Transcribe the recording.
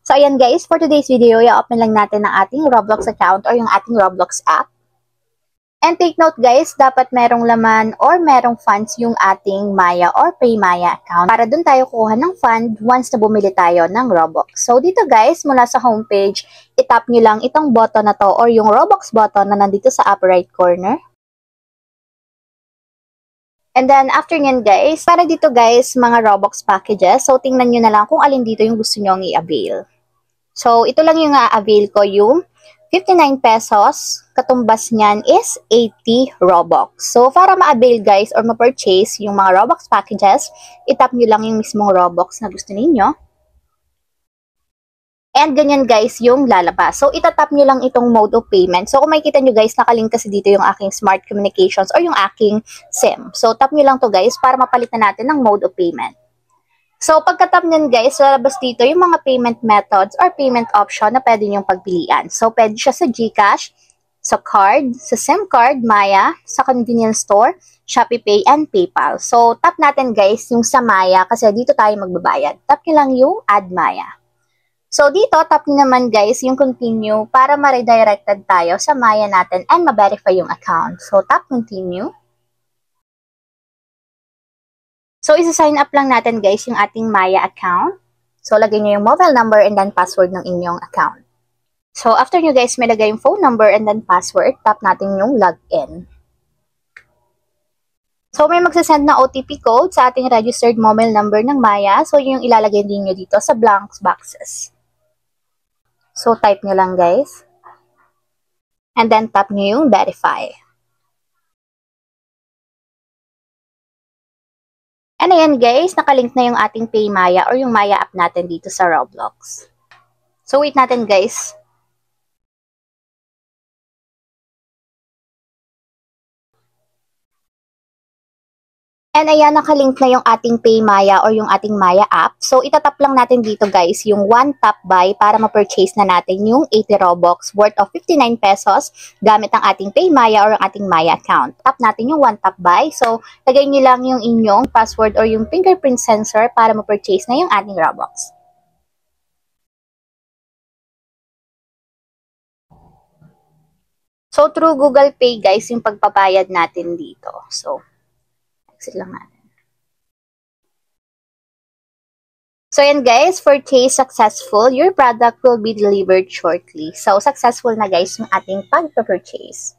So, ayan guys, for today's video, i-open lang natin ang ating Roblox account or yung ating Roblox app. And take note guys, dapat merong laman or merong funds yung ating Maya or PayMaya account para dun tayo kuha ng fund once na bumili tayo ng Robux. So, dito guys, mula sa homepage, itap nyo lang itong button na to or yung Robux button na nandito sa upper right corner. And then, after nyan guys, para dito guys, mga Robux packages. So, tingnan nyo na lang kung alin dito yung gusto nyo i-avail. So, ito lang yung avail ko, yung 59 pesos. Katumbas niyan is 80 Robux. So, para ma-avail guys or ma-purchase yung mga Robux packages, itap nyo lang yung mismong Robux na gusto ninyo. And ganyan guys yung lalabas. So, itatap nyo lang itong mode of payment. So, kung makikita nyo guys, nakalink kasi dito yung aking smart communications or yung aking SIM. So, tap nyo lang to guys para mapalitan natin ng mode of payment. So, pagka-tap nyan guys, lalabas dito yung mga payment methods or payment option na pwede nyong pagpilian. So, pwede siya sa GCash, sa card, sa SIM card, Maya, sa convenience store, Shopee Pay, and PayPal. So, tap natin guys yung sa Maya kasi dito tayo magbabayad. Tap nyo lang yung Add Maya. So, dito, tap nyo naman guys yung Continue para ma-redirected tayo sa Maya natin and ma-verify yung account. So, tap Continue. So, isa-sign up lang natin guys yung ating Maya account. So, lagay nyo yung mobile number and then password ng inyong account. So, after nyo guys may lagay yung phone number and then password, tap natin yung login. So, may magsasend na OTP code sa ating registered mobile number ng Maya. So, yun yung ilalagay din nyo dito sa blank boxes. So, type nyo lang guys. And then, tap nyo yung verify. And ayan guys, nakalink na yung ating PayMaya or yung Maya app natin dito sa Roblox. So wait natin guys. And ayan, nakalink na yung ating PayMaya or yung ating Maya app. So itatap lang natin dito guys yung one tap buy para ma-purchase na natin yung 80 Robux worth of 59 pesos gamit ang ating PayMaya or ang ating Maya account. Tap natin yung one tap buy. So lagay nyo lang yung inyong password or yung fingerprint sensor para ma-purchase na yung ating Robux. So through Google Pay guys yung pagpabayad natin dito. So exit lang natin. So, yan guys, purchase successful. Your product will be delivered shortly. So, successful na guys yung ating pag-purchase.